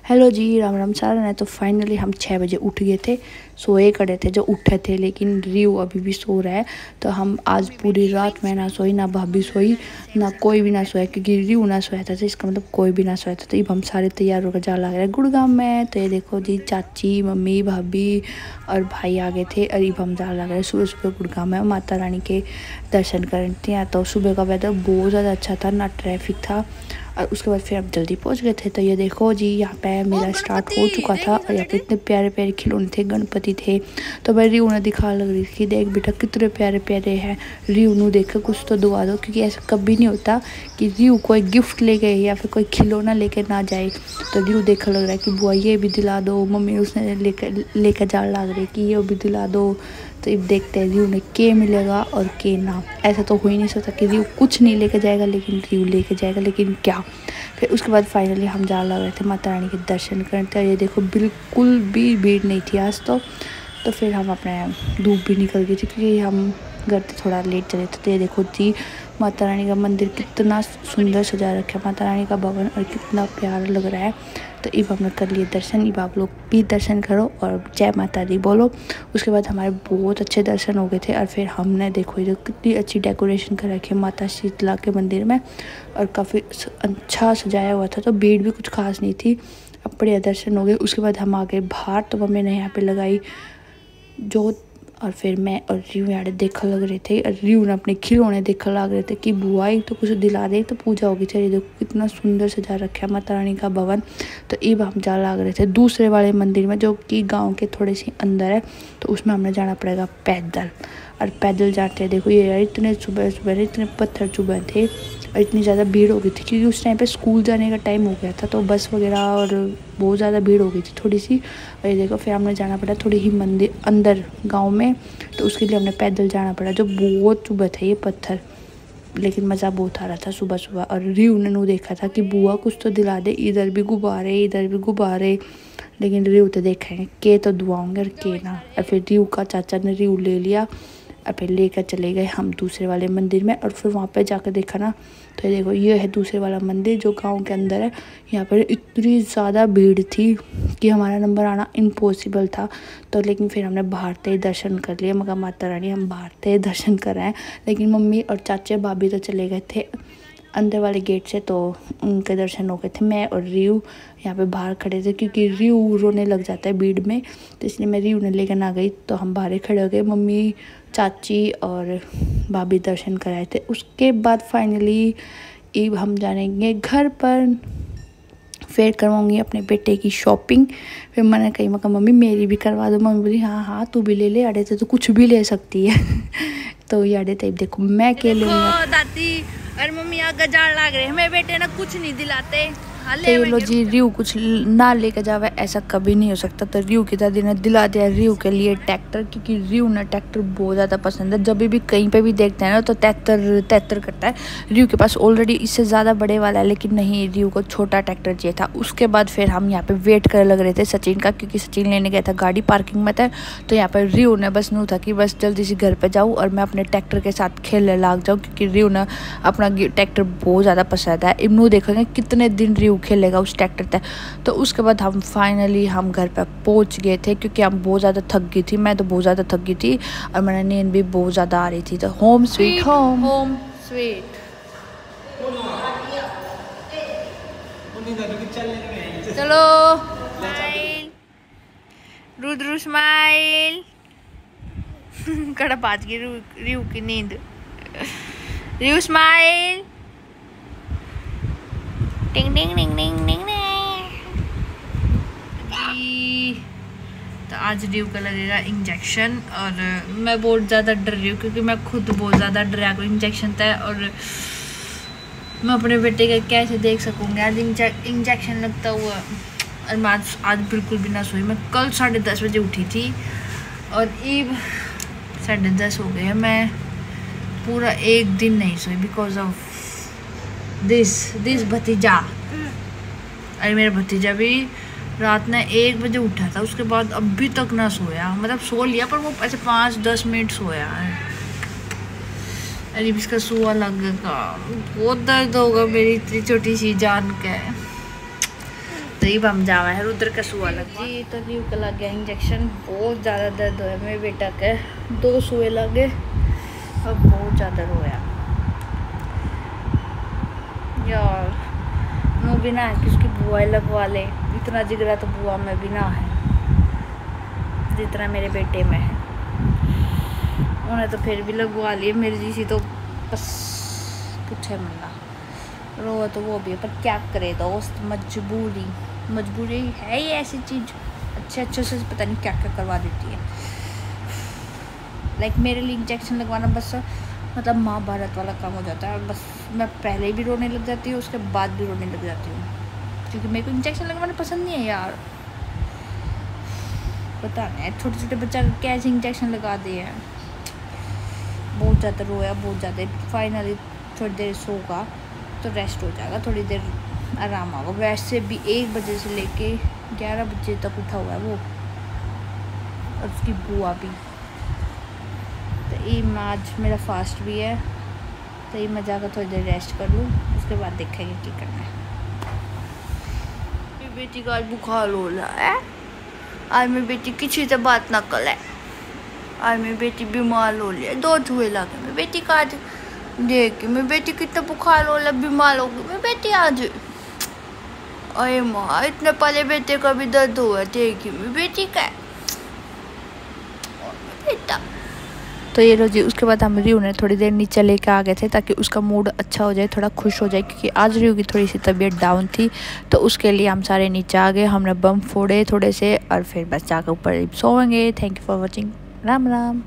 Hello जी, राम राम सारा ने। तो फाइनली हम 6 बजे उठ गए थे। सोए खड़े थे जो उठे थे, लेकिन रियू अभी भी सो रहा है। तो हम आज पूरी रात में ना सोई, ना भाभी सोई, ना कोई भी ना सोया, क्योंकि रियू ना सोया था तो इसका मतलब कोई भी ना सोया था। तो अब हम सारे तैयार होकर जा लग रहे हैं गुड़गांव में। तो ये देखो जी, चाची, मम्मी, भाभी और भाई आ गए थे। और अब हम जा लग रहे हैं सुबह सुबह गुड़गांव में माता रानी के दर्शन करते हैं। तो सुबह का वेदर बहुत ज़्यादा अच्छा था, ना ट्रैफिक था। और उसके बाद फिर हम जल्दी पहुंच गए थे। तो ये देखो जी, यहाँ पे मेला स्टार्ट हो चुका था और यहाँ पे इतने प्यारे प्यारे खिलौने थे, गणपति थे। तो मैं रियू ने दिखा लग रही थी, देख बेटा कितने प्यारे प्यारे हैं। रियू ने देखा कुछ तो दुआ दो, क्योंकि ऐसा कभी नहीं होता कि रियू कोई गिफ्ट ले गए या फिर कोई खिलौना लेके ना जाए। तो रियू देखा लग रहा है कि बुआ ये भी दिला दो, मम्मी उसने लेकर जा लग रही कि ये भी दिला दो। तो अब देखते हैं रियू ने के मिलेगा और के ना। ऐसा तो हो ही नहीं सकता कि रियू कुछ नहीं लेके जाएगा, लेकिन रियू लेके जाएगा, लेकिन क्या। फिर उसके बाद फाइनली हम जा लग रहे थे माता रानी के दर्शन करते। और ये देखो बिल्कुल भी भीड़ नहीं थी आज तो फिर हम अपने धूप भी निकल गई थी, क्योंकि हम घर से थोड़ा लेट चले थे। तो ये देखो जी, माता रानी का मंदिर कितना सुंदर सजा रखा है, माता रानी का भवन, और कितना प्यारा लग रहा है। तो अब हमने कर लिए दर्शन। अब आप लोग भी दर्शन करो और जय माता दी बोलो। उसके बाद हमारे बहुत अच्छे दर्शन हो गए थे। और फिर हमने देखो ये कितनी अच्छी डेकोरेशन कर रखी है माता शीतला के मंदिर में, और काफ़ी अच्छा सजाया हुआ था। तो भीड़ भी कुछ खास नहीं थी, अब बढ़िया दर्शन हो गए। उसके बाद हम आ गए बाहर। तो मम्मी ने यहाँ पे लगाई जोत, और फिर मैं और रियू यहाँ देखने लग रहे थे। और रियू ने अपने खिलौने देखने लग रहे थे कि बुआ तो कुछ दिला दे तो पूजा होगी। चलिए देखो कितना सुंदर सजा रखा है माता रानी का भवन। तो अब हम जा लग रहे थे दूसरे वाले मंदिर में, जो कि गांव के थोड़े से अंदर है। तो उसमें हमें जाना पड़ेगा पैदल। और पैदल जाते हैं देखो, ये इतने सुबह सुबह इतने पत्थर चुभे थे और इतनी ज़्यादा भीड़ हो गई थी, क्योंकि उस टाइम पे स्कूल जाने का टाइम हो गया था। तो बस वगैरह और बहुत ज़्यादा भीड़ हो गई थी थोड़ी सी। और ये देखो फिर हमने जाना पड़ा थोड़ी ही मंदिर अंदर गांव में। तो उसके लिए हमने पैदल जाना पड़ा, जो बहुत चुभे थे ये पत्थर, लेकिन मज़ा बहुत आ रहा था सुबह सुबह। और रियू ने देखा था कि बुआ कुछ तो दिला दे, इधर भी गुब्बारे इधर भी गुब्बारे, लेकिन रियू तो देखेंगे के तो दुआओंगे और के ना। और फिर रियू का चाचा ने रियू ले लिया और फिर लेकर चले गए हम दूसरे वाले मंदिर में। और फिर वहाँ पे जाकर देखा ना, तो ये देखो ये है दूसरे वाला मंदिर जो गांव के अंदर है। यहाँ पर इतनी ज़्यादा भीड़ थी कि हमारा नंबर आना इम्पॉसिबल था। तो लेकिन फिर हमने बाहर से ही दर्शन कर लिए। मगर माता रानी हम बाहर से ही दर्शन कर रहे हैं, लेकिन मम्मी और चाचे भाभी तो चले गए थे अंदर वाले गेट से। तो उनके दर्शन हो गए थे। मैं और रियू यहाँ पे बाहर खड़े थे, क्योंकि रियू रोने लग जाता है भीड़ में, तो इसलिए मैं रियू ने लेकर ना गई। तो हम बाहर ही खड़े हो गए, मम्मी, चाची और भाभी दर्शन कराए थे। उसके बाद फाइनली अब हम जानेंगे घर पर। फिर करवाऊंगी अपने बेटे की शॉपिंग। फिर मैंने कही, मैं मम्मी मेरी भी करवा दो। मम्मी बोली हाँ हाँ तू भी ले ले, अड़े तो कुछ भी ले सकती है। तो ये अड़े तो देखो मैं के लूँगा। दादी और मम्मी आगे जान लग रहे हैं, मेरे बेटे ने कुछ नहीं दिलाते। तो ये लो जी, रियू कुछ ना लेकर जावे ऐसा कभी नहीं हो सकता। तो रियू की दादी ने दिला दिया रियू के लिए ट्रैक्टर, क्योंकि रियू ने ट्रैक्टर बहुत ज़्यादा पसंद है। जब भी कहीं पे भी देखते हैं ना तो तैतर करता है। रियू के पास ऑलरेडी इससे ज़्यादा बड़े वाला है, लेकिन नहीं, रियू को छोटा ट्रैक्टर चाहिए था। उसके बाद फिर हम यहाँ पे वेट करने लग रहे थे सचिन का, क्योंकि सचिन लेने गया था, गाड़ी पार्किंग में था। तो यहाँ पर रियू ने बस नू था कि बस जल्दी से घर पर जाऊँ और मैं अपने ट्रैक्टर के साथ खेलने लग जाऊँ, क्योंकि रियू ने अपना ट्रैक्टर बहुत ज़्यादा पसंद है। इमनू देखेंगे कितने दिन रियू खेलेगा उस ट्रैक्टर तक। तो उसके बाद हम फाइनली हम घर पर पहुंच गए थे, क्योंकि हम बहुत ज़्यादा थक गई थी। मैं तो बहुत ज़्यादा थक गई थी और मेरा नींद भी बहुत ज़्यादा आ रही थी। तो home sweet home, home sweet. चलो रुद्र स्माइल। कड़ा बाज गई रियू की नींद। रियू स्माइल, टिंग टिंग टिंग टिंग टिंग। तो आज रियू का लगेगा इंजेक्शन, और मैं बहुत ज़्यादा डर रही हूँ, क्योंकि मैं खुद बहुत ज़्यादा डरा को इंजेक्शन था। और मैं अपने बेटे का कैसे देख सकूँगी आज इंजेक्शन लगता हुआ। और मैं आज बिल्कुल भी ना सोई। मैं कल 10:30 बजे उठी थी और अब 10:30 हो गए हैं। मैं पूरा एक दिन नहीं सोई बिकॉज ऑफ दिस भतीजा। अरे मेरा भतीजा भी रात में 1 बजे उठा था, उसके बाद अभी तक ना सोया। मतलब सो लिया पर वो ऐसे 5-10 मिनट सोया है। अरे इसका सुआ लगेगा, बहुत दर्द होगा मेरी इतनी छोटी सी जान के। तो रीब हम जावा है रुद्र का सुआ लग जी। तो रीब का लग गया इंजेक्शन, बहुत ज़्यादा दर्द हुआ मेरे बेटा के, 2 सुए लगे और बहुत ज़्यादा रोया यार। मैं भी ना है कि उसकी बुआ लगवा ले, इतना जिगरा तो बुआ में भी ना है जितना मेरे बेटे में है। उन्हें तो फिर भी लगवा लिए, मेरी जैसी तो बस कुछ है मल्ला रो तो वो भी है, पर क्या करे दोस्त, मजबूरी है ये ऐसी चीज़, अच्छे से पता नहीं क्या क्या करवा देती है। लाइक मेरे लिए इंजेक्शन लगवाना बस मतलब महाभारत वाला काम हो जाता है। बस मैं पहले भी रोने लग जाती हूँ, उसके बाद भी रोने लग जाती हूँ, क्योंकि मेरे को इंजेक्शन लगवाना पसंद नहीं है यार। पता नहीं छोटे छोटे बच्चा कैसे इंजेक्शन लगा दिए हैं। बहुत ज़्यादा रोया, बहुत ज़्यादा। फाइनली थोड़ी देर सोगा तो रेस्ट हो जाएगा, थोड़ी देर आराम होगा। वैसे भी 1 बजे से लेके 11 बजे तक उठा हुआ है वो, और उसकी बुआ भी। तो ये आज मेरा फास्ट भी है, तो ये मैं जाकर थोड़ी देर रेस्ट कर लूँ, उसके बाद देखेंगे क्या करना है। मेरी बेटी का आज बुखार हो रहा है, आज मेरी बेटी किसी से बात ना करे, आज मेरी बेटी बीमार हो लिया, 2 चूहे लगे मेरी बेटी का आज। देख मेरी बेटी कितना बुखार हो रहा, बीमार हो गई मेरी बेटी आज। अरे माँ, इतने पहले बेटे का भी दर्द हुआ, देखी मेरी बेटी का बेटा। तो ये लो जी, उसके बाद हम रियू ने थोड़ी देर नीचे लेके आ गए थे ताकि उसका मूड अच्छा हो जाए, थोड़ा खुश हो जाए, क्योंकि आज रियू की थोड़ी सी तबीयत डाउन थी। तो उसके लिए हम सारे नीचे आ गए, हमने बम फोड़े थोड़े से, और फिर बस जाकर ऊपर सोएंगे। Thank you for watching. Ram Ram.